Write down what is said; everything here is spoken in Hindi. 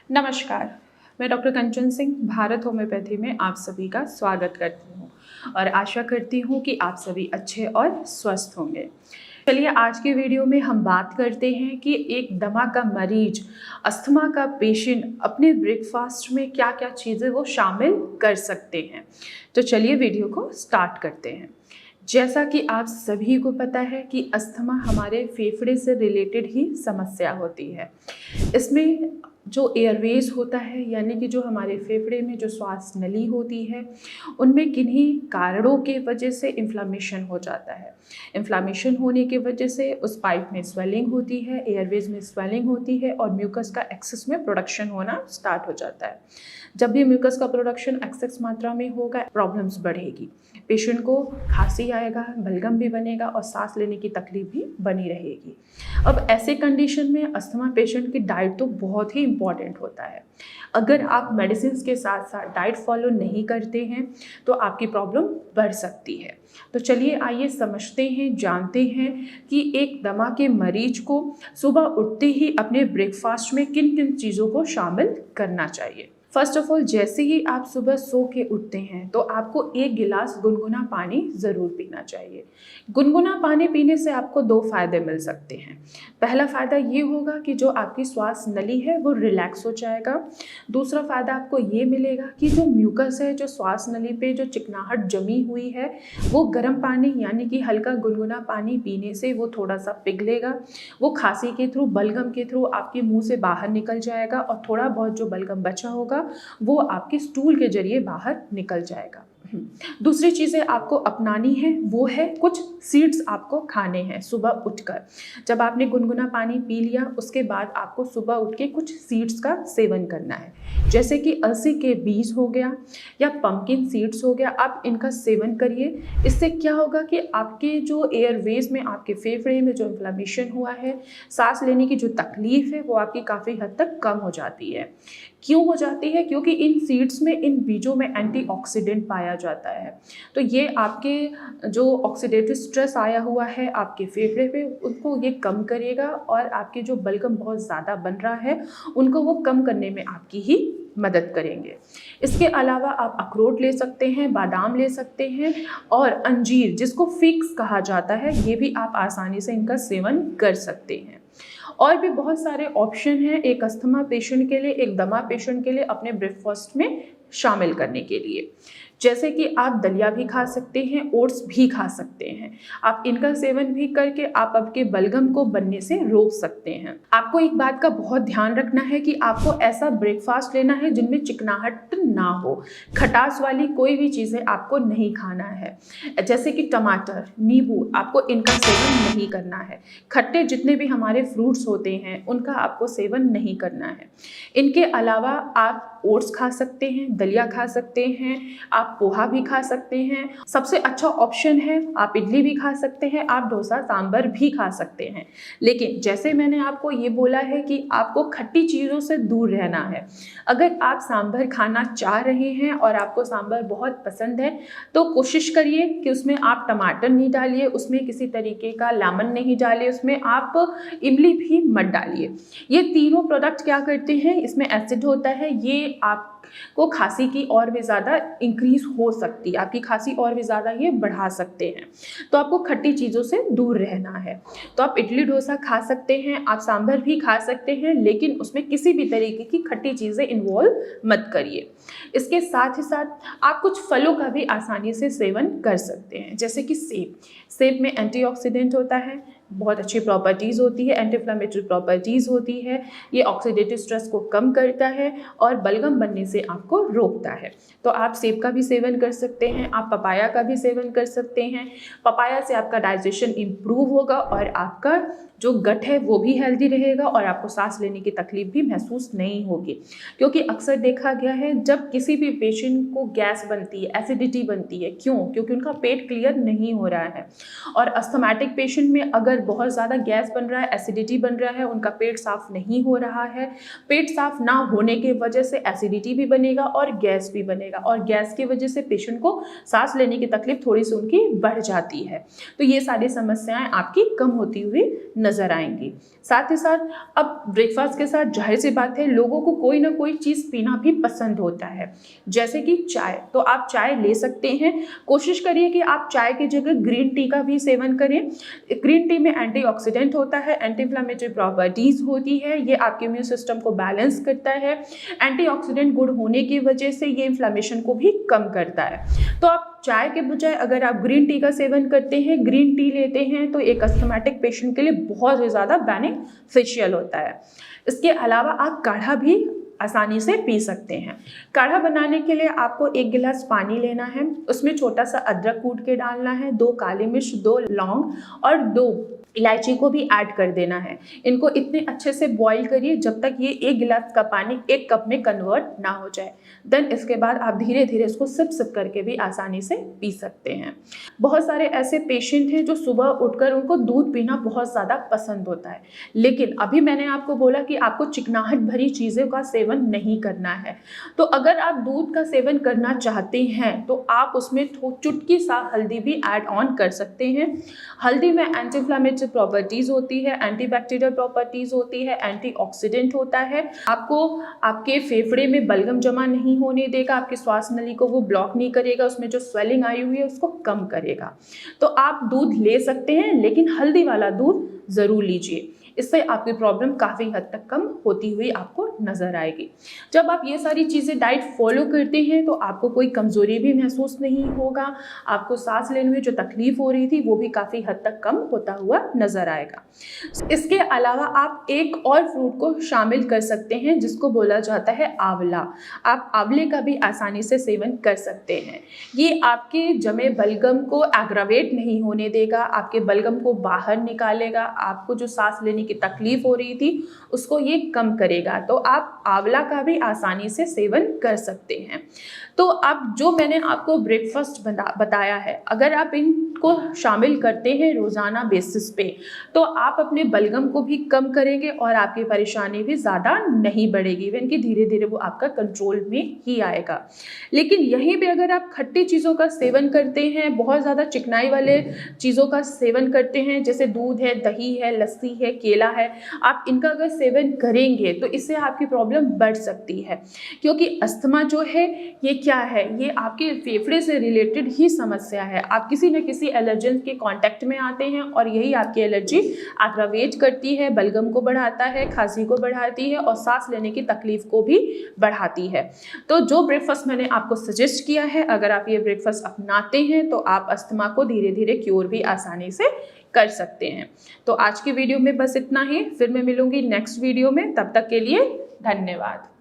नमस्कार, मैं डॉक्टर कंचन सिंह भारत होम्योपैथी में आप सभी का स्वागत करती हूँ और आशा करती हूँ कि आप सभी अच्छे और स्वस्थ होंगे। चलिए आज के वीडियो में हम बात करते हैं कि एक दमा का मरीज, अस्थमा का पेशेंट अपने ब्रेकफास्ट में क्या क्या चीज़ें वो शामिल कर सकते हैं। तो चलिए वीडियो को स्टार्ट करते हैं। जैसा कि आप सभी को पता है कि अस्थमा हमारे फेफड़े से रिलेटेड ही समस्या होती है। इसमें जो एयरवेज होता है यानी कि जो हमारे फेफड़े में जो श्वास नली होती है उनमें किन्हीं कारणों के वजह से इन्फ्लामेशन हो जाता है। इन्फ्लामेशन होने की वजह से उस पाइप में स्वेलिंग होती है, एयरवेज में स्वेलिंग होती है और म्यूकस का एक्सेस में प्रोडक्शन होना स्टार्ट हो जाता है। जब भी म्यूकस का प्रोडक्शन एक्सेस मात्रा में होगा प्रॉब्लम्स बढ़ेगी, पेशेंट को खांसी आएगा, बलगम भी बनेगा और सांस लेने की तकलीफ भी बनी रहेगी। अब ऐसे कंडीशन में अस्थमा पेशेंट की डाइट तो बहुत ही इम्पॉर्टेंट होता है। अगर आप मेडिसिन के साथ साथ डाइट फॉलो नहीं करते हैं तो आपकी प्रॉब्लम बढ़ सकती है। तो चलिए आइए समझते हैं, जानते हैं कि एक दमा के मरीज को सुबह उठते ही अपने ब्रेकफास्ट में किन किन चीज़ों को शामिल करना चाहिए। फर्स्ट ऑफ ऑल, जैसे ही आप सुबह सो के उठते हैं तो आपको 1 गिलास गुनगुना पानी ज़रूर पीना चाहिए। गुनगुना पानी पीने से आपको 2 फ़ायदे मिल सकते हैं। पहला फ़ायदा ये होगा कि जो आपकी श्वास नली है वो रिलैक्स हो जाएगा। दूसरा फ़ायदा आपको ये मिलेगा कि जो म्यूकस है, जो श्वास नली पे जो चिकनाहट जमी हुई है, वो गर्म पानी यानी कि हल्का गुनगुना पानी पीने से वो थोड़ा सा पिघलेगा। वो खांसी के थ्रू, बलगम के थ्रू आपके मुंह से बाहर निकल जाएगा और थोड़ा बहुत जो बलगम बचा होगा वो आपके स्टूल के जरिए बाहर निकल जाएगा। दूसरी चीज़ें आपको अपनानी है वो है कुछ सीड्स आपको खाने हैं सुबह उठकर। जब आपने गुनगुना पानी पी लिया उसके बाद आपको सुबह उठ के कुछ सीड्स का सेवन करना है, जैसे कि अलसी के बीज हो गया या पंपकिन सीड्स हो गया। आप इनका सेवन करिए। इससे क्या होगा कि आपके जो एयरवेज में, आपके फेफड़े में जो इन्फ्लेमेशन हुआ है, सांस लेने की जो तकलीफ है वो आपकी काफ़ी हद तक कम हो जाती है। क्यों हो जाती है? क्योंकि इन सीड्स में, इन बीजों में एंटीऑक्सीडेंट पाया जाता है। तो ये आपके जो ऑक्सीडेटिव स्ट्रेस आया हुआ है आपके फेफड़े पे उनको ये कम करेगा और आपके जो बलगम बहुत ज़्यादा बन रहा है उनको वो कम करने में आपकी ही मदद करेंगे। इसके अलावा आप अखरोट ले सकते हैं, बादाम ले सकते हैं और अंजीर, जिसको फिग्स कहा जाता है, ये भी आप आसानी से इनका सेवन कर सकते हैं। और भी बहुत सारे ऑप्शन हैं एक अस्थमा पेशेंट के लिए, एक दमा पेशेंट के लिए अपने ब्रेकफास्ट में शामिल करने के लिए। जैसे कि आप दलिया भी खा सकते हैं, ओट्स भी खा सकते हैं। आप इनका सेवन भी करके आप आपके बलगम को बनने से रोक सकते हैं। आपको एक बात का बहुत ध्यान रखना है कि आपको ऐसा ब्रेकफास्ट लेना है जिनमें चिकनाहट ना हो। खटास वाली कोई भी चीज़ें आपको नहीं खाना है, जैसे कि टमाटर, नींबू, आपको इनका सेवन नहीं करना है। खट्टे जितने भी हमारे फ्रूट्स होते हैं उनका आपको सेवन नहीं करना है। इनके अलावा आप ओट्स खा सकते हैं, दलिया खा सकते हैं, आप पोहा भी खा सकते हैं। सबसे अच्छा ऑप्शन है आप इडली भी खा सकते हैं, आप डोसा सांभर भी खा सकते हैं। लेकिन जैसे मैंने आपको ये बोला है कि आपको खट्टी चीज़ों से दूर रहना है। अगर आप सांभर खाना चाह रहे हैं और आपको सांभर बहुत पसंद है तो कोशिश करिए कि उसमें आप टमाटर नहीं डालिए, उसमें किसी तरीके का लेमन नहीं डालिए, उसमें आप इमली भी मत डालिए। ये तीनों प्रोडक्ट क्या करते हैं, इसमें एसिड होता है, ये आपको खांसी की और भी ज़्यादा इंक्रीज हो सकती है, आपकी खांसी और भी ज़्यादा ये बढ़ा सकते हैं। तो आपको खट्टी चीज़ों से दूर रहना है। तो आप इडली डोसा खा सकते हैं, आप सांभर भी खा सकते हैं, लेकिन उसमें किसी भी तरीके की खट्टी चीज़ें इन्वॉल्व मत करिए। इसके साथ ही साथ आप कुछ फलों का भी आसानी से सेवन कर सकते हैं, जैसे कि सेब। सेब में एंटीऑक्सीडेंट होता है, बहुत अच्छी प्रॉपर्टीज़ होती है, एंटी इन्फ्लेमेटरी प्रॉपर्टीज़ होती है, ये ऑक्सीडेटिव स्ट्रेस को कम करता है और बलगम बनने से आपको रोकता है। तो आप सेब का भी सेवन कर सकते हैं, आप पपाया का भी सेवन कर सकते हैं। पपाया से आपका डाइजेशन इम्प्रूव होगा और आपका जो गट है वो भी हेल्दी रहेगा और आपको सांस लेने की तकलीफ भी महसूस नहीं होगी। क्योंकि अक्सर देखा गया है जब किसी भी पेशेंट को गैस बनती है, एसिडिटी बनती है, क्यों? क्योंकि उनका पेट क्लियर नहीं हो रहा है। और अस्थमैटिक पेशेंट में अगर बहुत ज़्यादा गैस बन रहा है, एसिडिटी बन रहा है, उनका पेट साफ नहीं हो रहा है, पेट साफ ना होने की वजह से एसिडिटी भी बनेगा और गैस भी बनेगा, और गैस की वजह से पेशेंट को सांस लेने की तकलीफ थोड़ी सी उनकी बढ़ जाती है। तो ये सारी समस्याएं आपकी कम होती हुई नजर आएंगी। साथ ही साथ अब ब्रेकफास्ट के साथ जाहिर सी बात है लोगों को कोई ना कोई चीज़ पीना भी पसंद होता है, जैसे कि चाय। तो आप चाय ले सकते हैं। कोशिश करिए कि आप चाय की जगह ग्रीन टी का भी सेवन करें। ग्रीन टी में एंटीऑक्सीडेंट होता है, एंटी इन्फ्लेमेटरी प्रॉपर्टीज होती है, ये आपके इम्यून सिस्टम को बैलेंस करता है। एंटीऑक्सीडेंट गुण होने की वजह से ये इन्फ्लेमेशन को भी कम करता है। तो आप चाय के बजाय अगर आप ग्रीन टी का सेवन करते हैं, ग्रीन टी लेते हैं, तो एक अस्थमैटिक पेशेंट के लिए बहुत ही ज़्यादा बेनिफिशियल होता है। इसके अलावा आप काढ़ा भी आसानी से पी सकते हैं। काढ़ा बनाने के लिए आपको 1 गिलास पानी लेना है, उसमें छोटा सा अदरक कूट के डालना है, 2 काली मिर्च, 2 लौंग और 2 इलायची को भी ऐड कर देना है। इनको इतने अच्छे से बॉईल करिए जब तक ये 1 गिलास का पानी 1 कप में कन्वर्ट ना हो जाए। देन इसके बाद आप धीरे धीरे इसको सिप सिप करके भी आसानी से पी सकते हैं। बहुत सारे ऐसे पेशेंट हैं जो सुबह उठकर उनको दूध पीना बहुत ज़्यादा पसंद होता है, लेकिन अभी मैंने आपको बोला कि आपको चिकनाहट भरी चीज़ों का सेवन नहीं करना है। तो अगर आप दूध का सेवन करना चाहते हैं तो आप उसमें चुटकी सा हल्दी भी ऐड ऑन कर सकते हैं। हल्दी में एंटी इन्फ्लेमेटरी प्रॉपर्टीज होती है, एंटीबैक्टीरियल प्रॉपर्टीज होती है, एंटीऑक्सीडेंट होता है। आपको आपके फेफड़े में बलगम जमा नहीं होने देगा, आपकी श्वास नली को वो ब्लॉक नहीं करेगा, उसमें जो स्वेलिंग आई हुई है उसको कम करेगा। तो आप दूध ले सकते हैं, लेकिन हल्दी वाला दूध जरूर लीजिए। इससे आपकी प्रॉब्लम काफ़ी हद तक कम होती हुई आपको नज़र आएगी। जब आप ये सारी चीज़ें डाइट फॉलो करते हैं तो आपको कोई कमज़ोरी भी महसूस नहीं होगा, आपको सांस लेने में जो तकलीफ हो रही थी वो भी काफ़ी हद तक कम होता हुआ नज़र आएगा। इसके अलावा आप एक और फ्रूट को शामिल कर सकते हैं जिसको बोला जाता है आंवला। आप आंवले का भी आसानी से सेवन कर सकते हैं। ये आपके जमे बलगम को एग्रावेट नहीं होने देगा, आपके बलगम को बाहर निकालेगा, आपको जो सांस लेने की तकलीफ हो रही थी उसको ये कम करेगा। तो आप आंवला का भी आसानी से सेवन कर सकते हैं। तो अब जो मैंने आपको ब्रेकफास्ट बताया है, अगर आप इनको शामिल करते हैं रोज़ाना बेसिस पे तो आप अपने बलगम को भी कम करेंगे और आपकी परेशानी भी ज़्यादा नहीं बढ़ेगी, इवन कि धीरे धीरे वो आपका कंट्रोल में ही आएगा। लेकिन यहीं पे अगर आप खट्टी चीज़ों का सेवन करते हैं, बहुत ज़्यादा चिकनाई वाले चीज़ों का सेवन करते हैं, जैसे दूध है, दही है, लस्सी है, केला है, आप इनका अगर सेवन करेंगे तो इससे आपकी प्रॉब्लम बढ़ सकती है। क्योंकि अस्थमा जो है ये क्या है, ये आपके फेफड़े से रिलेटेड ही समस्या है। आप किसी न किसी एलर्जेंस के कांटेक्ट में आते हैं और यही आपकी एलर्जी एग्रावेट करती है, बलगम को बढ़ाता है, खांसी को बढ़ाती है और सांस लेने की तकलीफ को भी बढ़ाती है। तो जो ब्रेकफास्ट मैंने आपको सजेस्ट किया है, अगर आप ये ब्रेकफास्ट अपनाते हैं तो आप अस्थमा को धीरे धीरे क्योर भी आसानी से कर सकते हैं। तो आज की वीडियो में बस इतना ही, फिर मैं मिलूंगी नेक्स्ट वीडियो में। तब तक के लिए धन्यवाद।